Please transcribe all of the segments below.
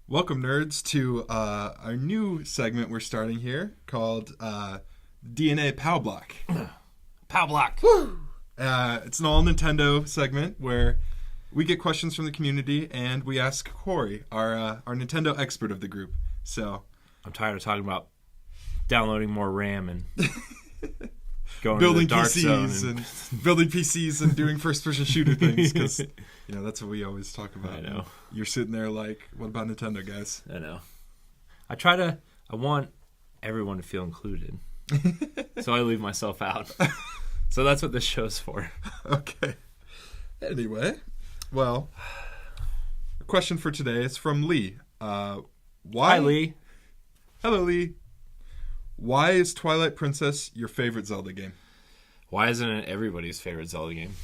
Welcome, nerds, to our new segment we're starting here called DNA POW Block. POW Block! It's an all Nintendo segment where we get questions from the community and we ask Corey, our Nintendo expert of the group. So I'm tired of talking about downloading more RAM and going building to the dark PCs zone and building PCs and doing first-person shooter things because that's what we always talk about. I know. You're sitting there like, what about Nintendo, guys? I know. I want everyone to feel included. So I leave myself out. So that's what this show's for. Okay. Anyway, well, the question for today is from Lee. Why? Hi, Lee. Hello, Lee. Why is Twilight Princess your favorite Zelda game? Why isn't it everybody's favorite Zelda game?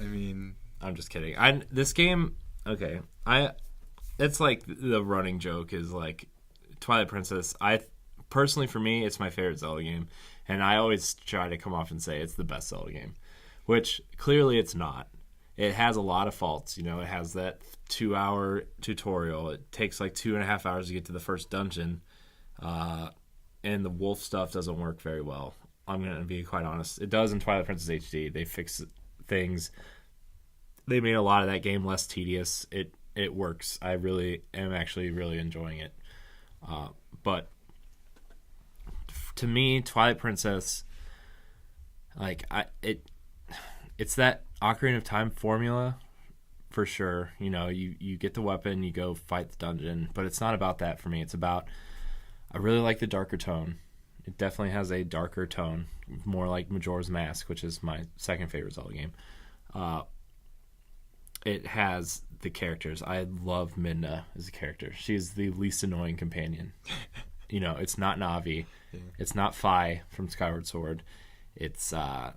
I mean, I'm just kidding. This game, okay. It's like the running joke is like Twilight Princess. Personally, for me, it's my favorite Zelda game, and I always try to come off and say it's the best Zelda game, which clearly it's not. It has a lot of faults. It has that 2-hour tutorial. It takes like 2.5 hours to get to the first dungeon, and the wolf stuff doesn't work very well. I'm going to be quite honest. It does in Twilight Princess HD. They fix things. They made a lot of that game less tedious. It works. I really am actually really enjoying it. But to me, Twilight Princess, it's that Ocarina of Time formula for sure. You get the weapon, you go fight the dungeon, but it's not about that for me. It's about, I really like the darker tone. It definitely has a darker tone, more like Majora's Mask, which is my second favorite Zelda game. It has the characters. I love Midna as a character. She's the least annoying companion. It's not Navi. Yeah. It's not Fi from Skyward Sword. It's, I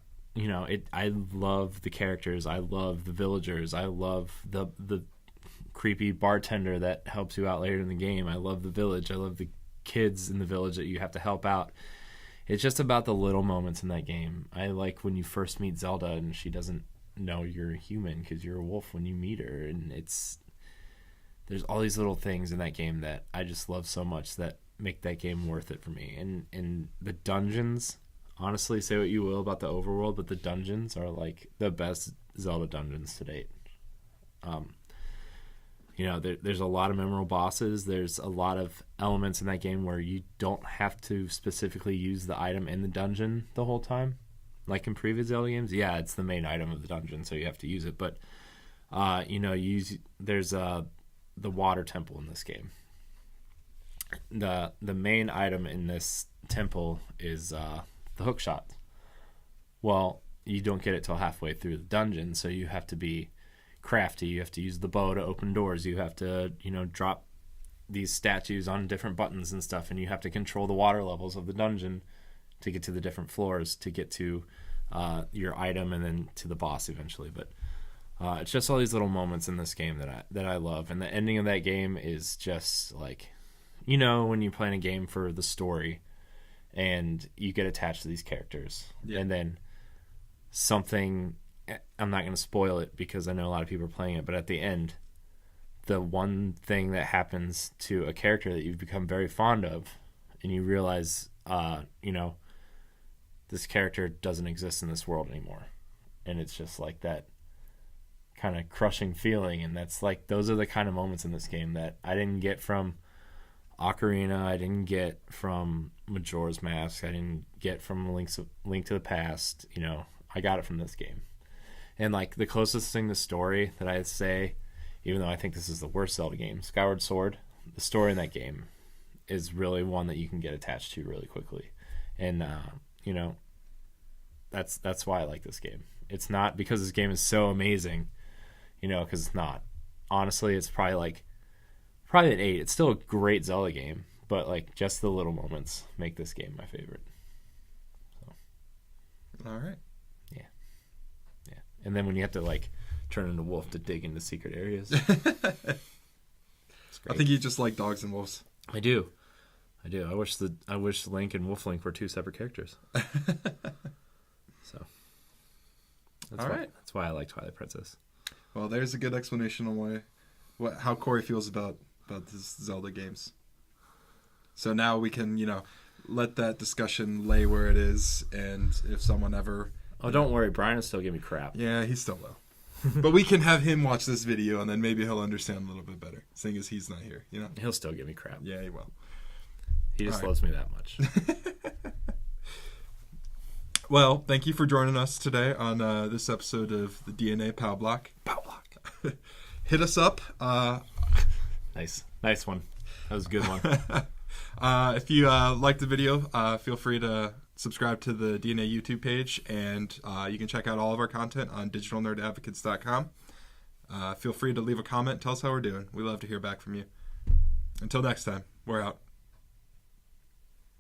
love the characters. I love the villagers. I love the creepy bartender that helps you out later in the game. I love the village. I love the kids in the village that you have to help out. It's just about the little moments in that game. I like when you first meet Zelda and she doesn't know you're a human because you're a wolf when you meet her, and there's all these little things in that game that I just love so much that make that game worth it for me. And the dungeons, honestly, say what you will about the overworld, but the dungeons are like the best Zelda dungeons to date. There's a lot of memorable bosses. There's a lot of elements in that game where you don't have to specifically use the item in the dungeon the whole time. Like in previous Zelda games, yeah, it's the main item of the dungeon, so you have to use it. But, there's the water temple in this game. The main item in this temple is the hook shot. Well, you don't get it till halfway through the dungeon, so you have to be crafty. You have to use the bow to open doors. You have to, drop these statues on different buttons and stuff, and you have to control the water levels of the dungeon to get to the different floors, to get to your item and then to the boss eventually. But it's just all these little moments in this game that I love. And the ending of that game is just like, when you're playing a game for the story and you get attached to these characters. Yeah. And then something, I'm not going to spoil it because I know a lot of people are playing it, but at the end, the one thing that happens to a character that you've become very fond of, and you realize, this character doesn't exist in this world anymore. And it's just like that kind of crushing feeling. And that's like, those are the kind of moments in this game that I didn't get from Ocarina. I didn't get from Majora's Mask. I didn't get from Link to the Past. I got it from this game. And like the closest thing to story that I say, even though I think this is the worst Zelda game, Skyward Sword, the story in that game is really one that you can get attached to really quickly. And, that's why I like this game. It's not because this game is so amazing, because it's not. Honestly, it's probably an 8. It's still a great Zelda game, but like just the little moments make this game my favorite. So. All right. And then when you have to like turn into a wolf to dig into secret areas. I think you just like dogs and wolves. I do. I wish Link and Wolf Link were two separate characters. So that's why I like Twilight Princess. Well, there's a good explanation on how Corey feels about this Zelda games. So now we can, let that discussion lay where it is, and if someone ever... Oh, don't worry. Brian will still give me crap. Yeah, he still will. But we can have him watch this video, and then maybe he'll understand a little bit better, seeing as he's not here, He'll still give me crap. Yeah, he will. He just loves me that much. Well, thank you for joining us today on this episode of the DNA POW Block. POW Block. Hit us up. Nice one. That was a good one. If you liked the video, feel free to subscribe to the DNA YouTube page, and you can check out all of our content on digitalnerdadvocates.com. Feel free to leave a comment. Tell us how we're doing. We love to hear back from you. Until next time, we're out.